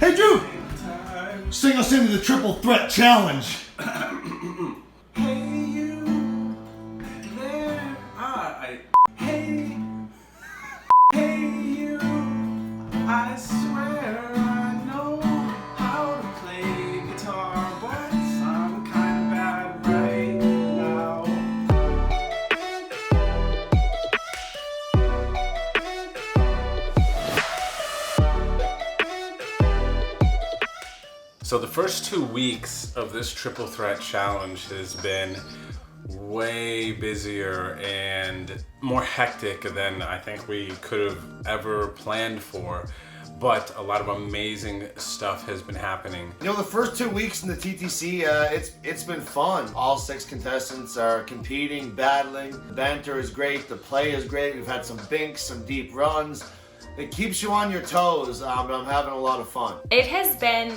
Hey, Drew! Sing us into the Triple Threat Challenge. Hey, you. There. Hey. Hey, you. I swear I know how to play guitar, but I'm kind of bad right now. So the first 2 weeks of this Triple Threat Challenge has been way busier and more hectic than I think we could have ever planned for. But a lot of amazing stuff has been happening. You know, the first 2 weeks in the TTC, it's been fun. All 6 contestants are competing, battling. The banter is great, the play is great. We've had some binks, some deep runs. It keeps you on your toes, but I'm having a lot of fun. It has been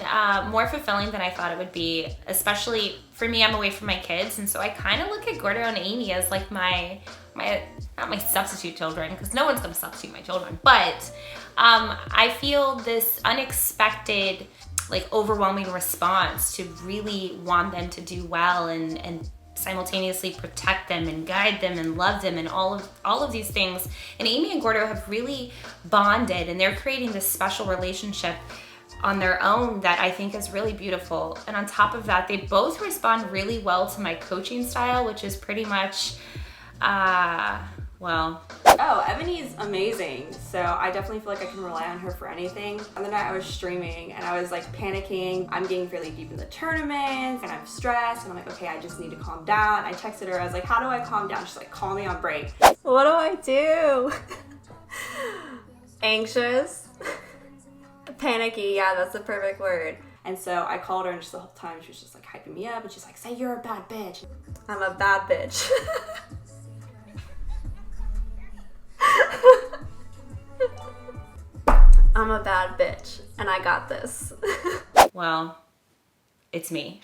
more fulfilling than I thought it would be, especially for me. I'm away from my kids, and so I kind of look at Gordo and Amy as like my not my substitute children, because no one's gonna substitute my children, but I feel this unexpected, like, overwhelming response to really want them to do well and simultaneously protect them and guide them and love them and all of these things. And Amy and Gordo have really bonded, and they're creating this special relationship on their own that I think is really beautiful. And on top of that, they both respond really well to my coaching style, which is pretty much well. Oh, Ebony's amazing. So I definitely feel like I can rely on her for anything. The other night I was streaming and I was like panicking. I'm getting fairly deep in the tournaments and I'm stressed and I'm like, okay, I just need to calm down. I texted her, I was like, how do I calm down? She's like, call me on break. What do I do? Anxious? Panicky, yeah, that's the perfect word. And so I called her and just the whole time she was just like hyping me up and she's like, say you're a bad bitch. I'm a bad bitch. I'm a bad bitch, and I got this. Well, it's me.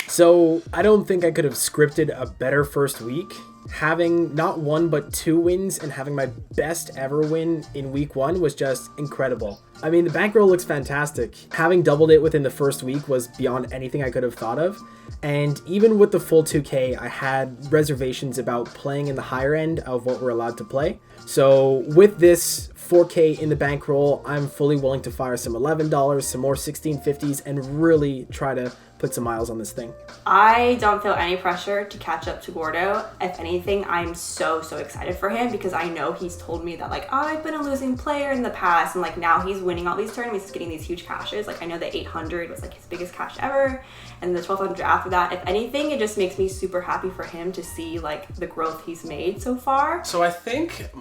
So I don't think I could have scripted a better first week. Having not 1 but 2 wins and having my best ever win in week 1 was just incredible. I mean, the bankroll looks fantastic. Having doubled it within the first week was beyond anything I could have thought of. And even with the full 2K, I had reservations about playing in the higher end of what we're allowed to play. So with this 4K in the bankroll, I'm fully willing to fire some $11, some more 1650s, and really try to put some miles on this thing. I don't feel any pressure to catch up to Gordo. If anything, I'm so excited for him because I know he's told me that, like, oh, I've been a losing player in the past, and like now he's winning all these tournaments, he's getting these huge cashes. Like, I know the 800 was like his biggest cash ever, and the 1200 after that. If anything, it just makes me super happy for him to see like the growth he's made so far. So I think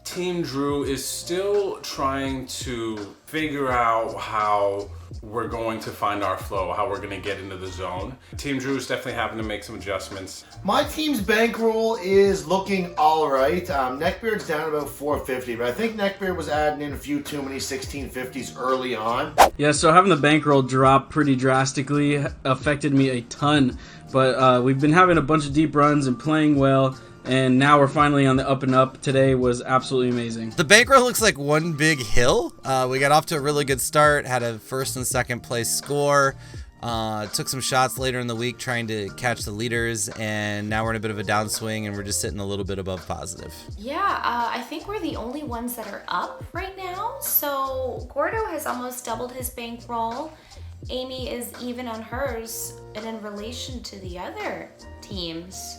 Team Drew is still trying to figure out how we're going to find our flow, how we're going to get into the zone. Team Drew is definitely having to make some adjustments. My team's bankroll is looking all right. NEKBEARD's down about 450, but I think NEKBEARD was adding in a few too many 1650s early on. Yeah, so having the bankroll drop pretty drastically affected me a ton, but we've been having a bunch of deep runs and playing well, and now we're finally on the up and up. Today was absolutely amazing. The bankroll looks like one big hill. We got off to a really good start, had a first and second place score, took some shots later in the week trying to catch the leaders, and now we're in a bit of a downswing and we're just sitting a little bit above positive. Yeah, I think we're the only ones that are up right now. So Gordo has almost doubled his bankroll. Amy is even on hers, and in relation to the other teams,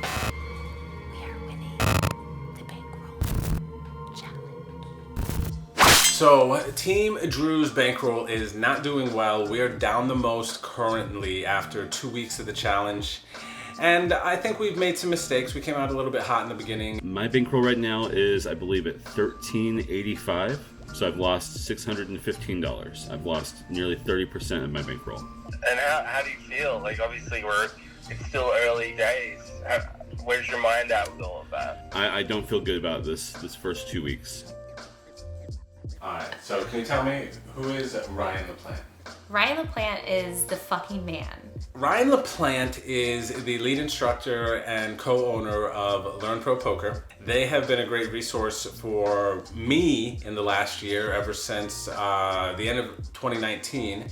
we are winning the bankroll challenge. So Team Drew's bankroll is not doing well. We are down the most currently after 2 weeks of the challenge. And I think we've made some mistakes. We came out a little bit hot in the beginning. My bankroll right now is, I believe, at $13.85. So I've lost $615. I've lost nearly 30% of my bankroll. And how do you feel? Like, obviously it's still early days. Where's your mind at with all of that? I don't feel good about this first 2 weeks. Alright, so can you tell me, who is Ryan the Plant? Ryan LaPlante is the fucking man. Ryan LaPlante is the lead instructor and co-owner of Learn Pro Poker. They have been a great resource for me in the last year, ever since the end of 2019.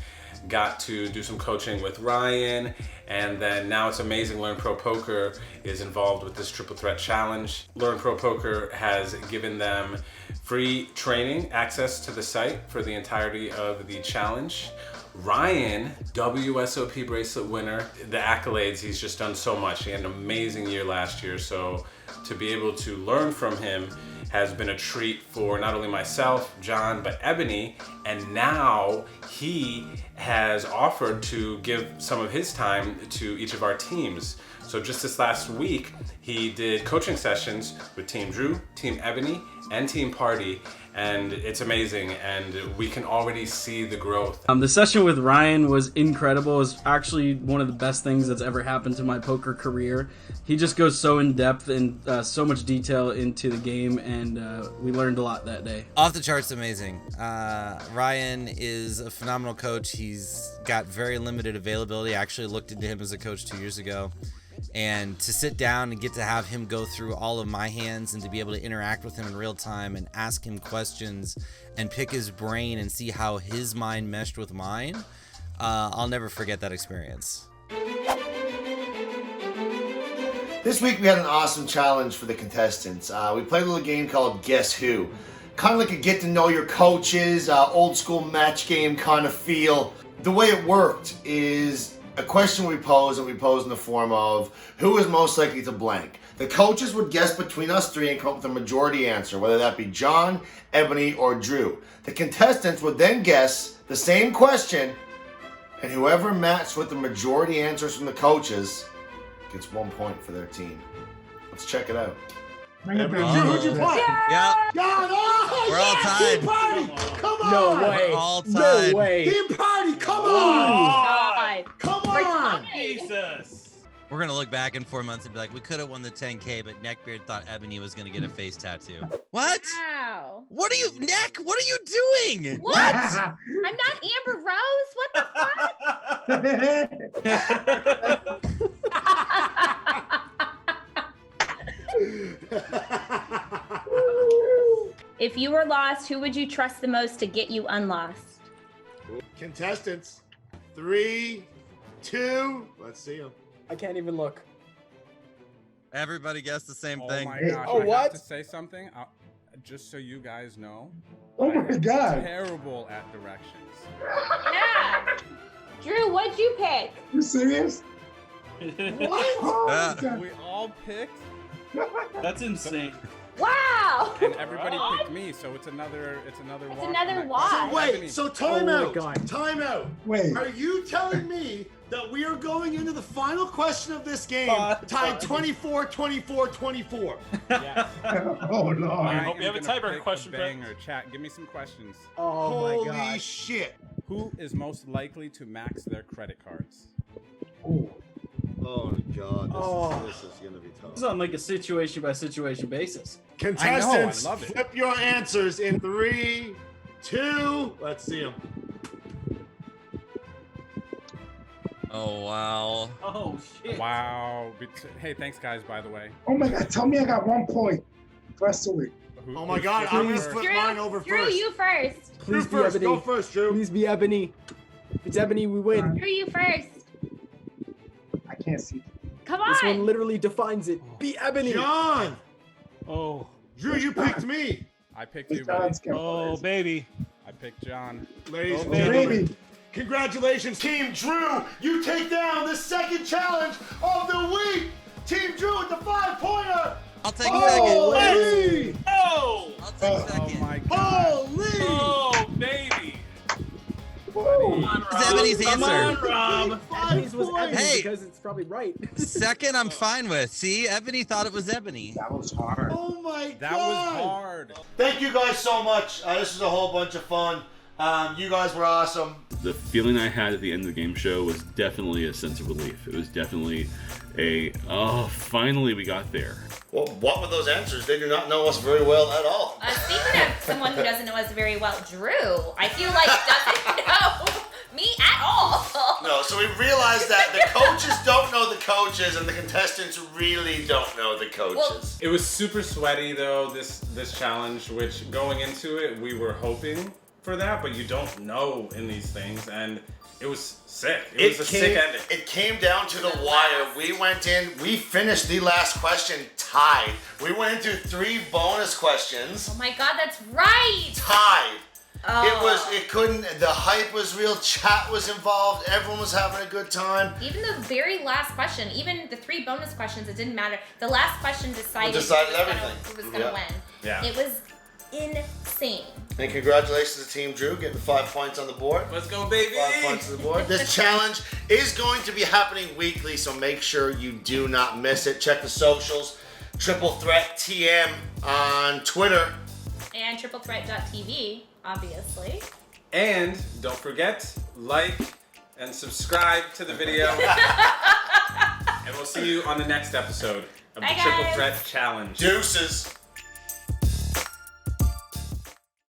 Got to do some coaching with Ryan, and then now it's amazing Learn Pro Poker is involved with this Triple Threat Challenge. Learn Pro Poker has given them free training, access to the site for the entirety of the challenge. Ryan, WSOP bracelet winner, the accolades, he's just done so much. He had an amazing year last year, so to be able to learn from him has been a treat for not only myself, John, but Ebony, and now he has offered to give some of his time to each of our teams. So just this last week, he did coaching sessions with Team Drew, Team Ebony, and Team Party, and it's amazing, and we can already see the growth. The session with Ryan was incredible. It was actually one of the best things that's ever happened to my poker career. He just goes so in depth and so much detail into the game, and we learned a lot that day. Off the charts amazing. Ryan is a phenomenal coach. He's got very limited availability. I actually looked into him as a coach 2 years ago. And to sit down and get to have him go through all of my hands and to be able to interact with him in real time and ask him questions and pick his brain and see how his mind meshed with mine, I'll never forget that experience. This week we had an awesome challenge for the contestants. We played a little game called Guess Who. Kind of like a get to know your coaches, old school match game kind of feel. The way it worked is a question we pose, and we pose in the form of who is most likely to blank. The coaches would guess between us three and come up with a majority answer, whether that be John, Ebony, or Drew. The contestants would then guess the same question, and whoever matched with the majority answers from the coaches gets 1 point for their team. Let's check it out. Ebony, who'd you play? Yeah. John, oh, We're all tied. Team Party, come on. No way. We're all tied. No way. Team Party, come on. God. Come on. Jesus. We're going to look back in 4 months and be like, we could have won the 10K, but NEKBEARD thought Ebony was going to get a face tattoo. What? Wow. What are you, Neck? What are you doing? What? I'm not Amber Rose. What the fuck? If you were lost, who would you trust the most to get you unlost? Contestants, 3, 2, let's see them. I can't even look. Everybody guessed the same Oh thing. my gosh, Oh, I what? have to say something. Just so you guys know. Oh I my am God. terrible at directions. Yeah. Drew, what'd you pick? You serious? Uh, We all picked, That's insane. Wow. and everybody picked me, so it's another It's walk another back. walk. Wait, so time Oh my out. God. Time out. Wait. Are you telling me that we are going into the final question of this game tied 24, 24, 24? Yes. Oh, Lord. I hope we have a tiebreaker question, Brett. Banger. Chat, give me some questions. Oh my Holy god. shit. Who is most likely to max their credit cards? Oh, God. Oh. This is going to be tough. It's on like a situation by situation basis. Contestants, I love it. flip your answers in 3, 2, let's see them. oh, wow. Oh shit. Wow. Hey, thanks guys, by the way. Oh my god, tell me I got 1 point. Rest of it. Who- Oh my who's God, flipping I'm gonna first? flip mine over Drew, first. you first. Drew Please be first, Ebony. go first, Drew. Please be Ebony. If it's Ebony, we win. Drew, you first. I can't see. Come This one on. literally defines it. Be Ebony. John! Oh. Drew, you picked me. I picked you, John's buddy. Oh, baby. I picked John. Ladies and baby. gentlemen, Baby. congratulations, Team Drew. You take down the second challenge of the week. Team Drew with the 5-pointer. I'll take Holy! second. Oh. I'll take Oh second. my god. Holy! Oh, baby. It's Ebony's Come answer. on, Rob. Ebony's was Ebony Hey. because it's probably right. Second, I'm fine with. See, Ebony thought it was Ebony. That was hard. Oh my That God! was hard. Thank you guys so much. This was a whole bunch of fun. You guys were awesome. The feeling I had at the end of the game show was definitely a sense of relief. It was definitely oh, finally we got there. Well, what were those answers? They do not know us very well at all. Speaking of someone who doesn't know us very well, Drew, I feel like doesn't know me at all. No, so we realized that the coaches don't know the coaches and the contestants really don't know the coaches. Well, It was super sweaty though, this challenge, which going into it, we were hoping for that, but you don't know in these things, and it was sick. It was a sick ending. It came down to the wire. We went in, we finished the last question tied. We went into 3 bonus questions. Oh my God, that's right. Tied. Oh. The hype was real, chat was involved, everyone was having a good time. Even the very last question, even the 3 bonus questions, it didn't matter. The last question decided everything. Who was gonna win. Yeah. It was insane. And congratulations to Team Drew, getting 5 points on the board. Let's go, baby! 5 points on the board. This challenge is going to be happening weekly, so make sure you do not miss it. Check the socials, Triple Threat TM on Twitter. And triplethreat.tv, obviously. And don't forget, like and subscribe to the video. And we'll see you on the next episode of Bye, the Triple guys. Threat Challenge. Deuces.